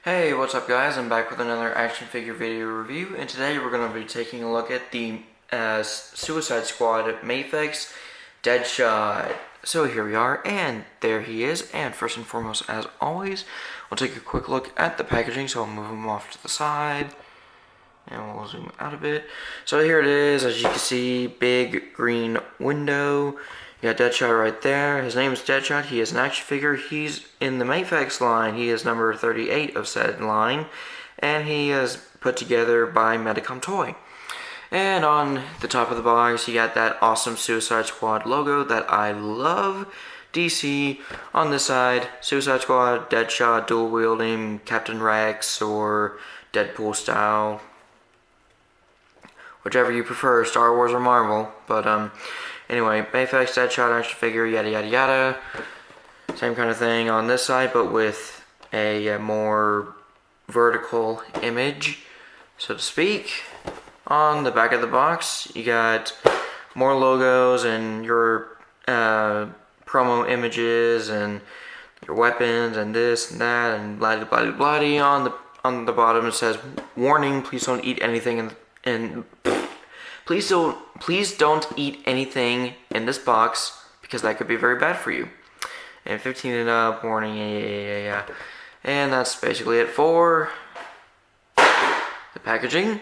Hey, what's up guys? I'm back with another action figure video review, and today we're going to be taking a look at the Suicide Squad MAFEX Deadshot. So here we are, and there he is, and first and foremost, as always, we'll take a quick look at the packaging, so I'll move him off to the side, and we'll zoom out a bit. So here it is, as you can see, big green window. You got Deadshot right there. His name is Deadshot. He is an action figure. He's in the MAFEX line. He is number 38 of said line. And he is put together by Medicom Toy. And on the top of the box, you got that awesome Suicide Squad logo that I love. DC. On this side, Suicide Squad, Deadshot, dual wielding, Captain Rex, or Deadpool style. Whichever you prefer, Star Wars or Marvel. But, anyway, MAFEX Deadshot action figure, yada yada yada. Same kind of thing on this side, but with a more vertical image, so to speak. On the back of the box, you got more logos and your promo images and your weapons and this and that and blah blah blah blah. On the bottom it says, "Warning: Please don't eat anything Please don't eat anything in this box because that could be very bad for you." And 15 and up, warning, yeah. And that's basically it for the packaging.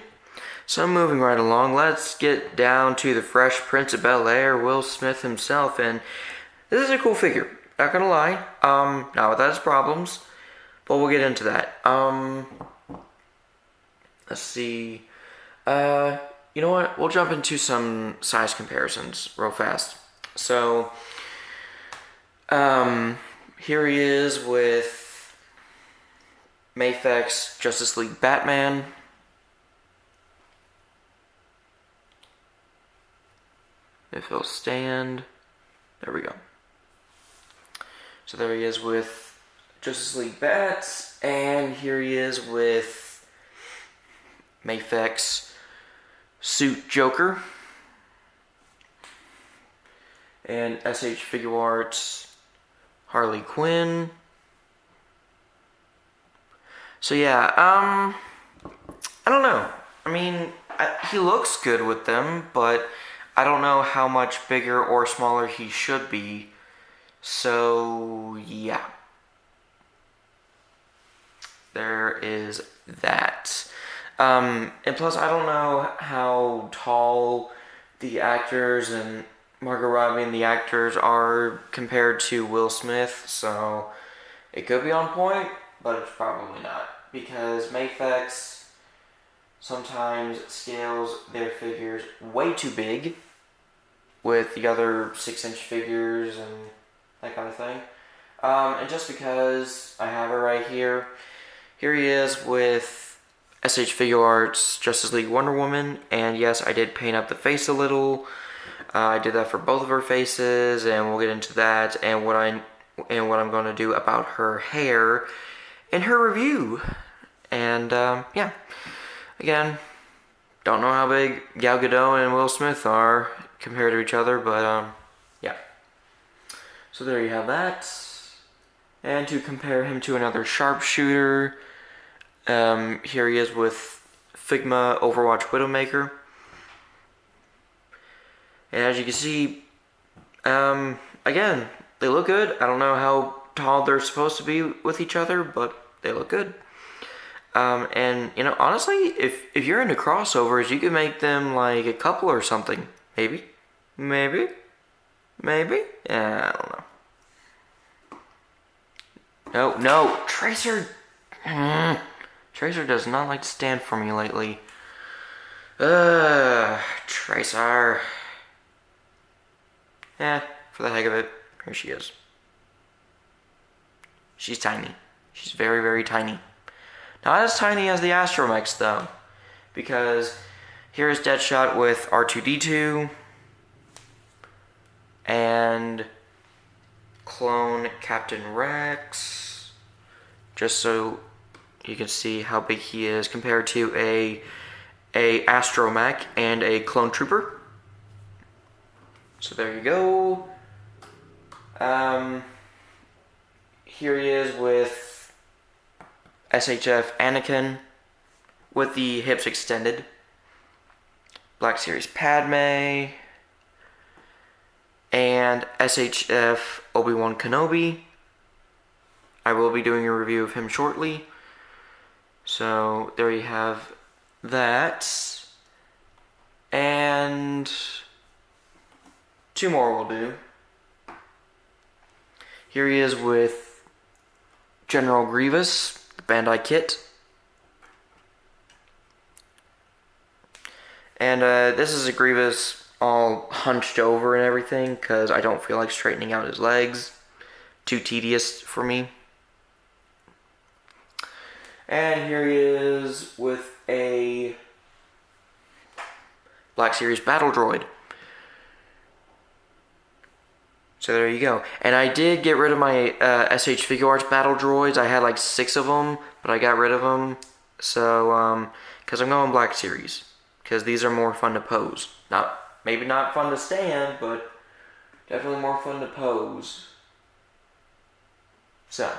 So moving right along, let's get down to the Fresh Prince of Bel-Air, Will Smith himself. And this is a cool figure, not gonna lie. Not without its problems, but we'll get into that. Let's see. You know what? We'll jump into some size comparisons real fast. So, here he is with MAFEX Justice League Batman. If he'll stand. There we go. So there he is with Justice League Bats. And here he is with MAFEX Suit Joker. And SH Figure Arts Harley Quinn. So yeah, I don't know. I mean, he looks good with them, but I don't know how much bigger or smaller he should be. So yeah. There is that. And plus, I don't know how tall the actors and Margot Robbie and the actors are compared to Will Smith, so it could be on point, but it's probably not, because MAFEX sometimes scales their figures way too big with the other 6-inch figures and that kind of thing. And just because I have it right here, here he is with SH Figure Arts Justice League Wonder Woman, and yes, I did paint up the face a little. I did that for both of her faces, and we'll get into that and what I'm going to do about her hair in her review. And yeah, again, don't know how big Gal Gadot and Will Smith are compared to each other, but yeah. So there you have that. And to compare him to another sharpshooter, here he is with Figma Overwatch Widowmaker. And as you can see, again, they look good. I don't know how tall they're supposed to be with each other, but they look good. And, you know, honestly, if you're into crossovers, you could make them like a couple or something. Maybe. Yeah, I don't know. No, Tracer. Tracer does not like to stand for me lately. Tracer. Yeah, for the heck of it, here she is. She's tiny. She's very, very tiny. Not as tiny as the Astromechs, though, because here's Deadshot with R2-D2 and clone Captain Rex, just so you can see how big he is compared to a Astromech and a Clone Trooper. So there you go. Here he is with SHF Anakin with the hips extended. Black Series Padme. And SHF Obi-Wan Kenobi. I will be doing a review of him shortly. So there you have that. And 2 more will do. Here he is with General Grievous, the Bandai kit. And this is a Grievous all hunched over and everything because I don't feel like straightening out his legs. Too tedious for me. And here he is with a Black Series Battle Droid. So there you go. And I did get rid of my SH Figure Arts Battle Droids. I had like 6 of them, but I got rid of them. So, because I'm going Black Series. Because these are more fun to pose. Maybe not fun to stand, but definitely more fun to pose. So,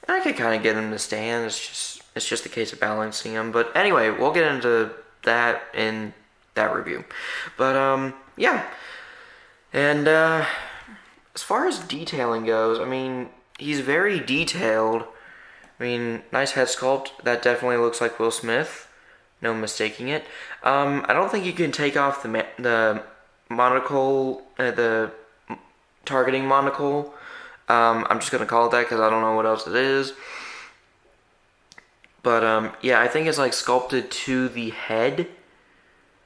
I could kind of get them to stand. It's just a case of balancing them. But anyway, we'll get into that in that review. But yeah. And as far as detailing goes, I mean, he's very detailed. I mean, nice head sculpt. That definitely looks like Will Smith. No mistaking it. I don't think you can take off the monocle, the targeting monocle. I'm just going to call it that because I don't know what else it is. But yeah, I think it's like sculpted to the head.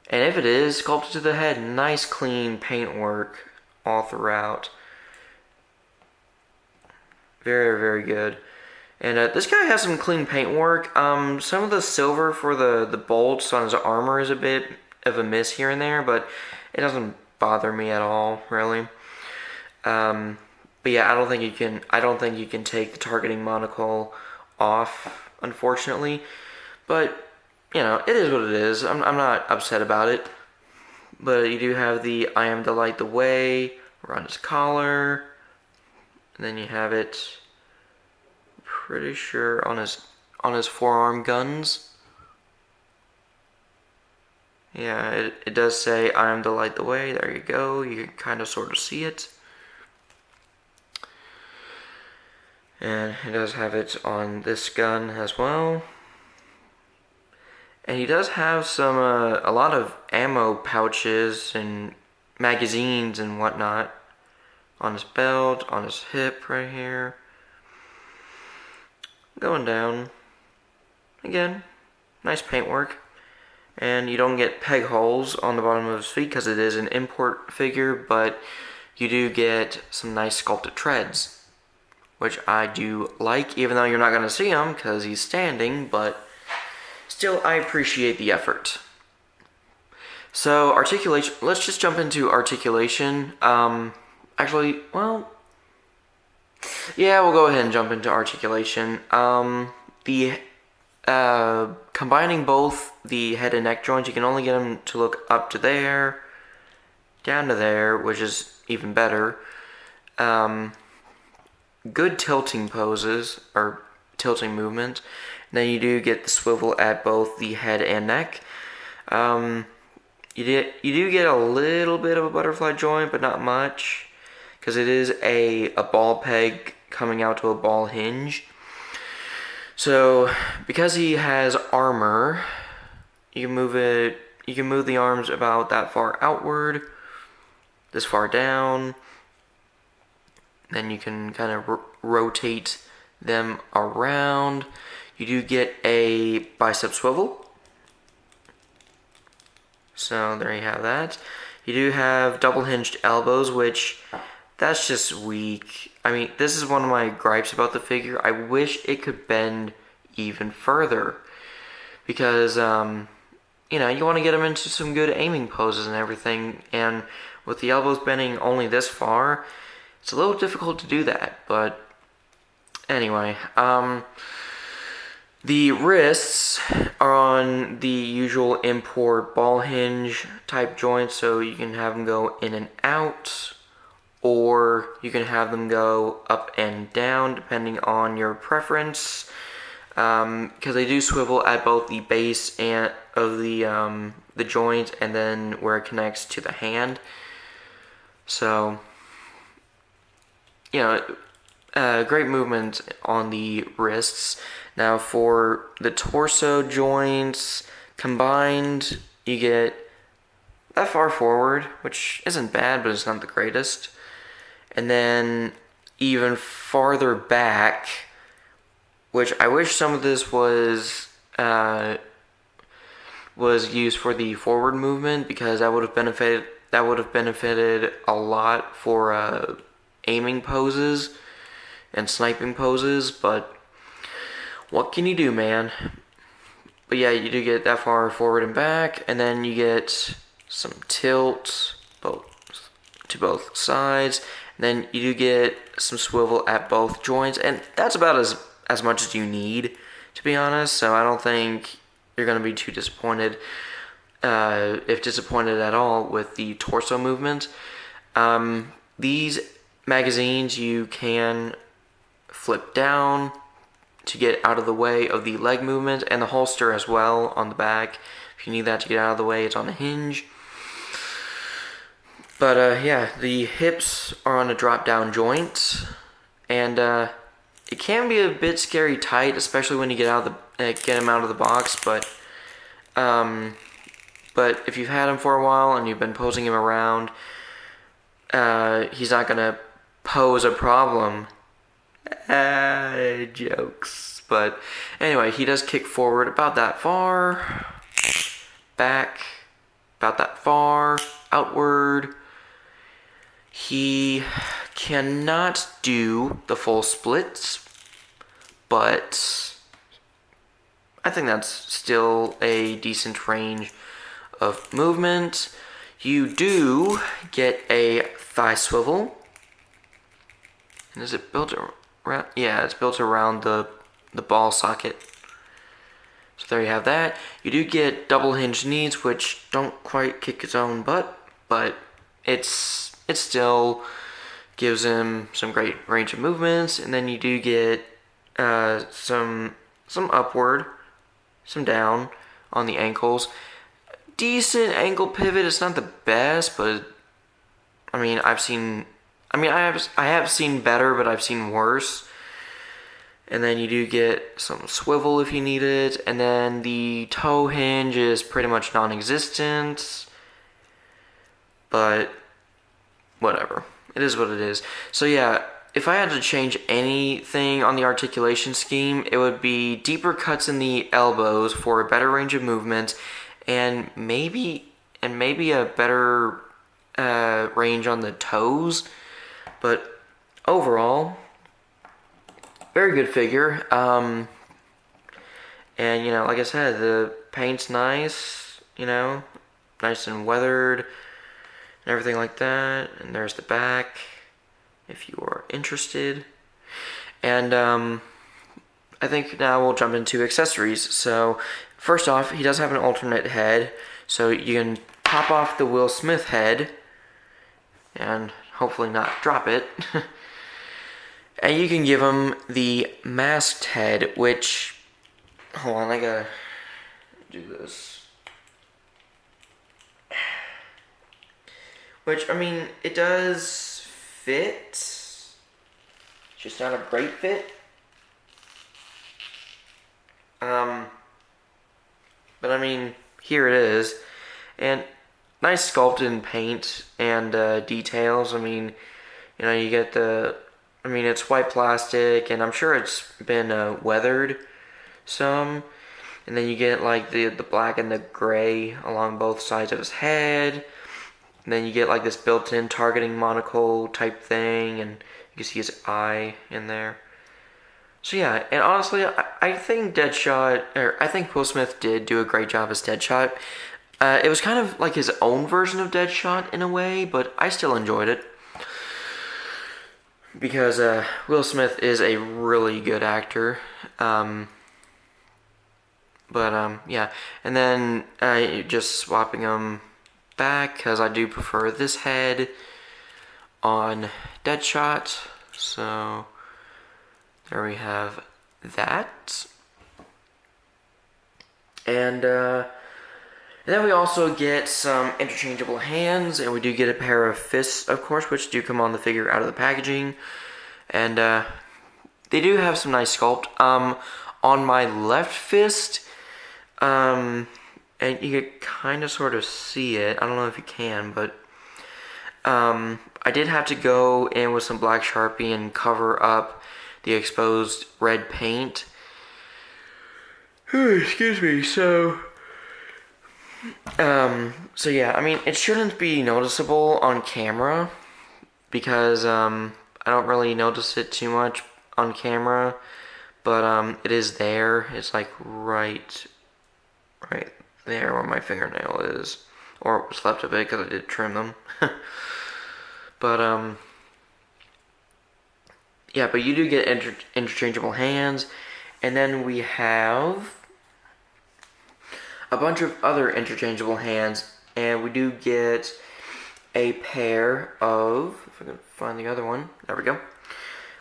And if it is sculpted to the head, nice clean paint work all throughout. Very, very good. And this guy has some clean paint work. Some of the silver for the bolts on his armor is a bit of a miss here and there, but it doesn't bother me at all, really. But yeah, I don't think you can take the targeting monocle off, unfortunately. But you know, it is what it is. I'm not upset about it. But you do have the I am the light the way around his collar. And then you have it, pretty sure, on his forearm guns. Yeah, it does say I am the light the way. There you go. You can kind of sort of see it. And it does have it on this gun as well. And he does have some, a lot of ammo pouches and magazines and whatnot on his belt, on his hip right here. Going down. Again, nice paintwork. And you don't get peg holes on the bottom of his feet because it is an import figure, but you do get some nice sculpted treads, which I do like, even though you're not going to see him because he's standing, but still, I appreciate the effort. So, articulation, let's just jump into articulation. Actually, well, yeah, we'll go ahead and jump into articulation. Combining both the head and neck joints, you can only get them to look up to there, down to there, which is even better. Good tilting poses, or tilting movement. Then you do get the swivel at both the head and neck. You do get a little bit of a butterfly joint, but not much, because it is a ball peg coming out to a ball hinge. So because he has armor, you can move it. You can move the arms about that far outward, this far down. Then you can kind of rotate them around. You do get a bicep swivel. So there you have that. You do have double hinged elbows, which that's just weak. I mean, this is one of my gripes about the figure. I wish it could bend even further. Because, you know, you want to get them into some good aiming poses and everything. And with the elbows bending only this far, it's a little difficult to do that. But anyway, the wrists are on the usual import ball hinge type joints, so you can have them go in and out, or you can have them go up and down depending on your preference. because they do swivel at both the base and of the joint, and then where it connects to the hand. So, you know, great movement on the wrists. Now for the torso joints combined, you get that far forward, which isn't bad, but it's not the greatest. And then even farther back, which I wish some of this was used for the forward movement, because that would have benefited a lot for aiming poses and sniping poses. But what can you do, man? But yeah, you do get that far forward and back, and then you get some tilt to both sides, and then you do get some swivel at both joints, and that's about as much as you need, to be honest. So I don't think you're going to be too disappointed, if disappointed at all, with the torso movement. These magazines you can flip down to get out of the way of the leg movement, and the holster as well on the back. If you need that to get out of the way, it's on a hinge. But yeah, the hips are on a drop down joint, and it can be a bit scary tight, especially when you get him out of the box. But if you've had him for a while and you've been posing him around, he's not gonna pose a problem. Jokes. But anyway, he does kick forward about that far, back about that far, outward. He cannot do the full splits, but I think that's still a decent range of movement. You do get a thigh swivel. And is it built around? Yeah, it's built around the ball socket. So there you have that. You do get double hinge knees, which don't quite kick its own butt, but it still gives him some great range of movements. And then you do get some upward, some down on the ankles. Decent ankle pivot. It's not the best, but I mean, I have seen better, but I've seen worse. And then you do get some swivel if you need it. And then the toe hinge is pretty much non-existent, but whatever. It is what it is. So yeah, if I had to change anything on the articulation scheme, it would be deeper cuts in the elbows for a better range of movement, and maybe a better range on the toes. But overall, very good figure. And you know, like I said, the paint's nice, you know, nice and weathered and everything like that. And there's the back if you are interested. And I think now we'll jump into accessories. So first off, he does have an alternate head, so you can pop off the Will Smith head and hopefully not drop it. And you can give him the masked head, which, hold on, I gotta do this. Which, I mean, it does fit. It's just not a great fit. But I mean, here it is. And nice sculpted in paint and details. I mean, you know, you get it's white plastic, and I'm sure it's been weathered some. And then you get like the black and the gray along both sides of his head. And then you get like this built-in targeting monocle type thing, and you can see his eye in there. So yeah, and honestly, I think Will Smith did do a great job as Deadshot. It was kind of like his own version of Deadshot in a way, but I still enjoyed it. Because Will Smith is a really good actor. Yeah. And then just swapping them back, because I do prefer this head on Deadshot. So there we have that. And then we also get some interchangeable hands, and we do get a pair of fists, of course, which do come on the figure out of the packaging. And they do have some nice sculpt. On my left fist, and you can kind of sort of see it. I don't know if you can, but I did have to go in with some black Sharpie and cover up the exposed red paint. Excuse me. So yeah, I mean, it shouldn't be noticeable on camera because I don't really notice it too much on camera, but it is there. It's like right there where my fingernail is, or what's left of it because I did trim them. But yeah, but you do get interchangeable hands, and then we have a bunch of other interchangeable hands, and we do get a pair of, if I can find the other one, there we go.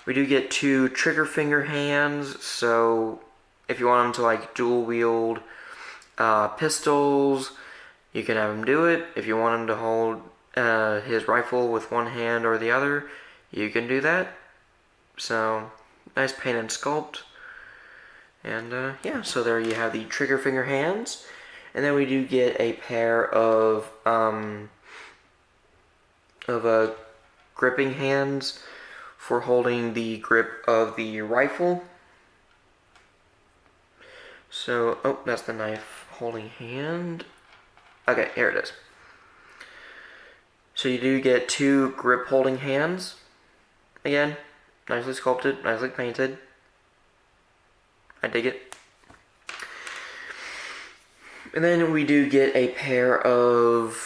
We do get 2 trigger finger hands, so if you want them to like dual wield pistols, you can have him do it. If you want him to hold his rifle with one hand or the other, you can do that. So, nice paint and sculpt. And yeah, so there you have the trigger finger hands. And then we do get a pair of gripping hands for holding the grip of the rifle. So, oh, that's the knife holding hand. Okay, here it is. So you do get 2 grip holding hands. Again, nicely sculpted, nicely painted. I dig it. And then we do get a pair of,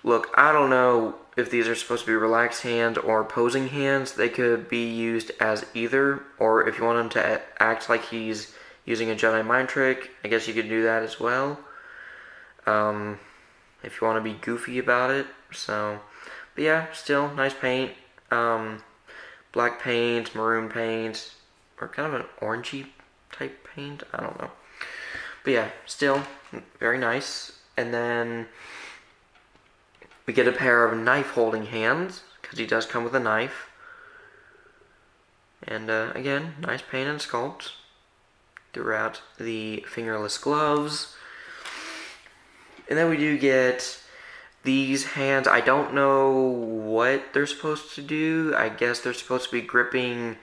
look, I don't know if these are supposed to be relaxed hands or posing hands. They could be used as either, or if you want him to act like he's using a Jedi mind trick, I guess you could do that as well. If you want to be goofy about it. So, but yeah, still nice paint. Black paint, maroon paint, or kind of an orangey type paint. I don't know. But yeah, still very nice. And then we get a pair of knife holding hands, because he does come with a knife. And again, nice paint and sculpt throughout the fingerless gloves. And then we do get these hands. I don't know what they're supposed to do. I guess they're supposed to be gripping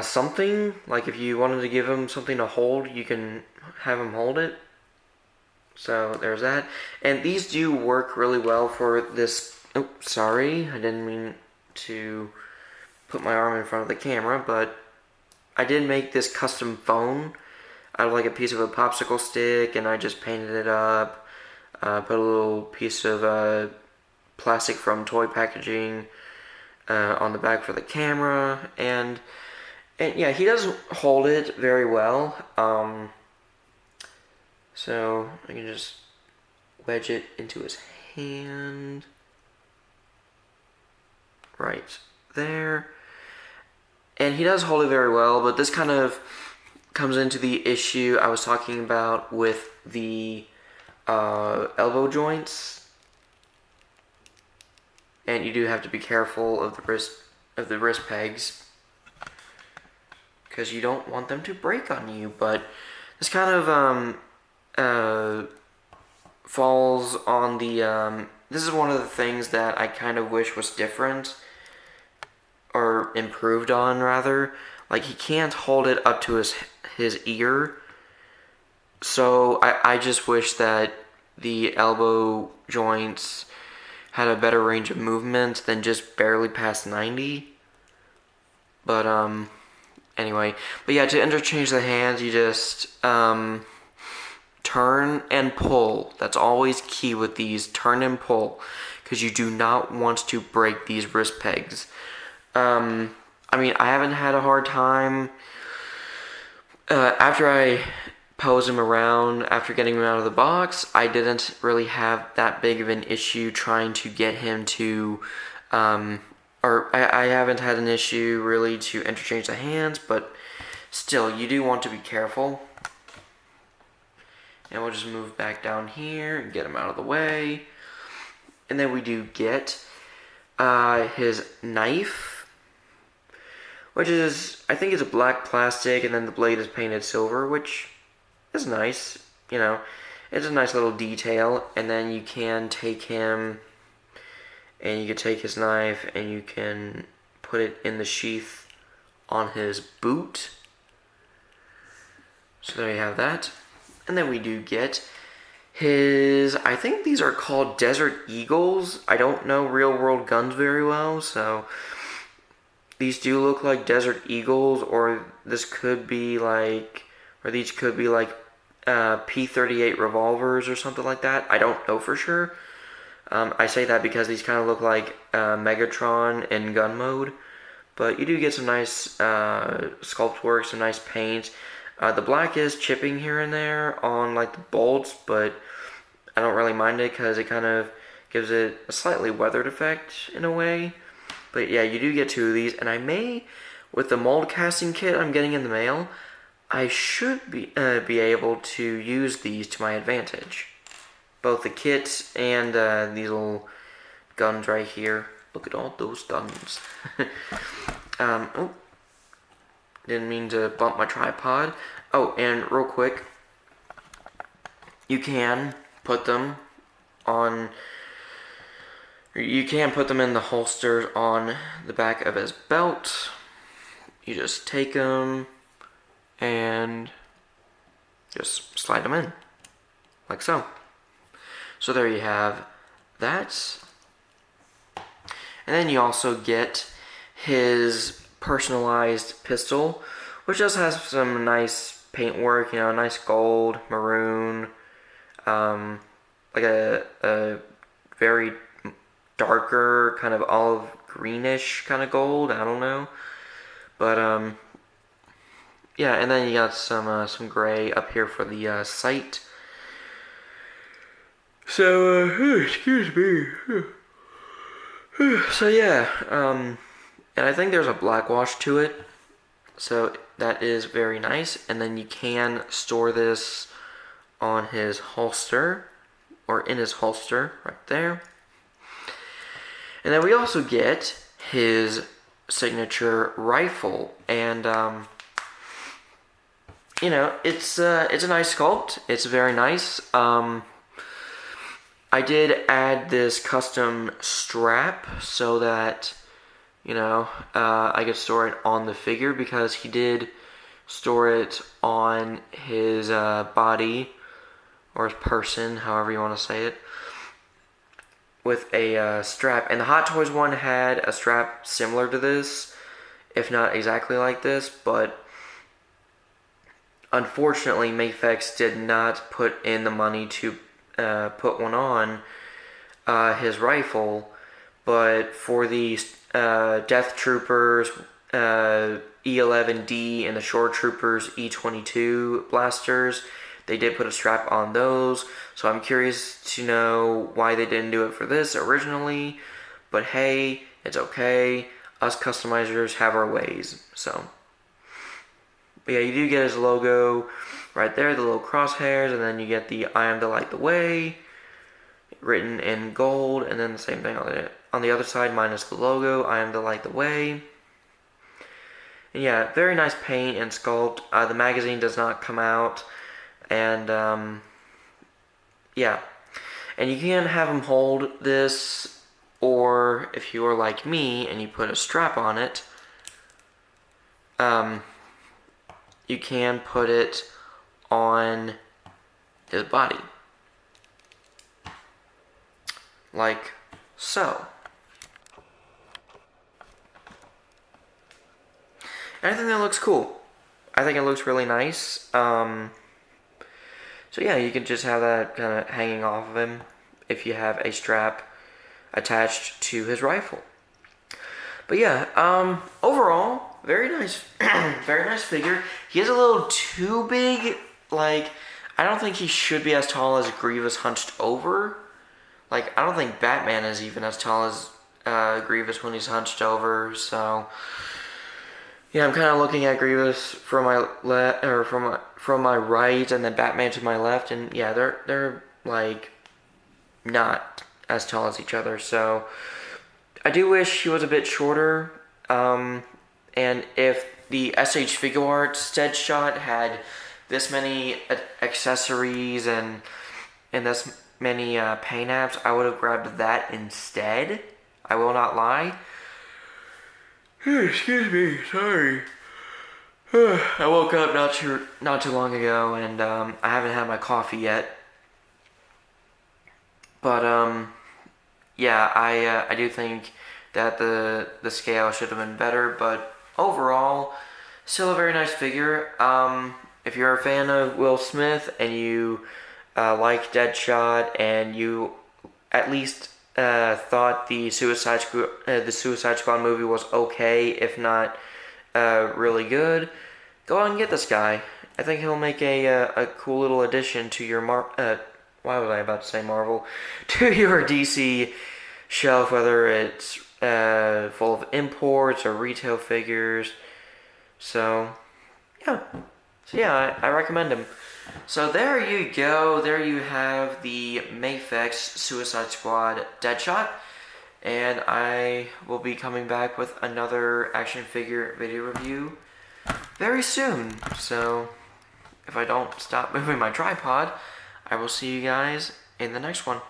something. Like if you wanted to give him something to hold, you can have him hold it. So there's that. And these do work really well for this. Oh, sorry. I didn't mean to put my arm in front of the camera, but I did make this custom phone out of like a piece of a popsicle stick, and I just painted it up, put a little piece of plastic from toy packaging on the back for the camera, and yeah, he does hold it very well. So I can just wedge it into his hand right there, and he does hold it very well. But this kind of comes into the issue I was talking about with the elbow joints, and you do have to be careful of the wrist pegs because you don't want them to break on you. But this kind of falls on the this is one of the things that I kind of wish was different, or improved on rather. Like, he can't hold it up to his ear. So I just wish that the elbow joints had a better range of movement than just barely past 90. But anyway, but yeah, to interchange the hands, you just turn and pull. That's always key with these. Turn and pull, because you do not want to break these wrist pegs. I mean, I haven't had a hard time. After I pose him around, after getting him out of the box, I didn't really have that big of an issue trying to get him to, or I haven't had an issue really to interchange the hands, but still, you do want to be careful. And we'll just move back down here and get him out of the way. And then we do get his knife, which is, I think it's a black plastic, and then the blade is painted silver, which is nice, you know. It's a nice little detail. And then you can take him, and you can take his knife, and you can put it in the sheath on his boot. So there you have that. And then we do get his, I think these are called Desert Eagles. I don't know real world guns very well, so these do look like Desert Eagles, or this could be like, or these could be like P-38 revolvers or something like that. I don't know for sure. I say that because these kind of look like Megatron in gun mode, but you do get some nice sculpt work, some nice paint. The black is chipping here and there on like the bolts, but I don't really mind it because it kind of gives it a slightly weathered effect in a way. But yeah, you do get 2 of these, and I may, with the mold casting kit I'm getting in the mail, I should be able to use these to my advantage. Both the kits and these little guns right here. Look at all those guns. Oh. Didn't mean to bump my tripod. Oh, and real quick, you can put them on, you can put them in the holsters on the back of his belt. You just take them and just slide them in, like so. So there you have that. And then you also get his personalized pistol, which just has some nice paintwork, you know, nice gold, maroon, like a very darker kind of olive greenish kind of gold. I don't know, but yeah. And then you got some gray up here for the sight. So excuse me. So yeah, and I think there's a black wash to it, so that is very nice. And then you can store this on his holster, or in his holster, right there. And then we also get his signature rifle, and you know, it's a nice sculpt. It's very nice. I did add this custom strap so that, you know, I could store it on the figure, because he did store it on his body, or his person, however you want to say it, with a strap. And the Hot Toys one had a strap similar to this, if not exactly like this, but unfortunately MAFEX did not put in the money to put one on his rifle. But for the Death Troopers E11D and the Shore Troopers E22 blasters, they did put a strap on those. So I'm curious to know why they didn't do it for this originally. But hey, it's okay. Us customizers have our ways. So, but yeah, you do get his logo right there, the little crosshairs, and then you get the "I am to light the way" written in gold, and then the same thing on the other side, minus the logo, "I am to light the way." And yeah, very nice paint and sculpt. The magazine does not come out, and yeah, and you can have him hold this, or if you are like me and you put a strap on it, you can put it on his body, like so. And I think that looks cool. I think it looks really nice. So yeah, you can just have that kind of hanging off of him if you have a strap attached to his rifle. But yeah, overall, very nice, very nice figure. He is a little too big. Like, I don't think he should be as tall as Grievous hunched over. Like, I don't think Batman is even as tall as Grievous when he's hunched over. So, Yeah, I'm kind of looking at Grievous from my left, or from my right, and then Batman to my left, and yeah, they're like not as tall as each other. So I do wish he was a bit shorter. And if the SH Figure Arts Deadshot had this many accessories and this many paint apps, I would have grabbed that instead. I will not lie. Excuse me, sorry. I woke up not too long ago, and I haven't had my coffee yet. But yeah, I do think that the scale should have been better, but overall, still a very nice figure. If you're a fan of Will Smith and you like Deadshot and you at least thought the Suicide Squad movie was okay, if not really good, go out and get this guy. I think he'll make a cool little addition to your why was I about to say Marvel? To your DC shelf, whether it's full of imports or retail figures. So yeah, I recommend him. So there you go. There you have the MAFEX Suicide Squad Deadshot. And I will be coming back with another action figure video review very soon. So if I don't stop moving my tripod, I will see you guys in the next one.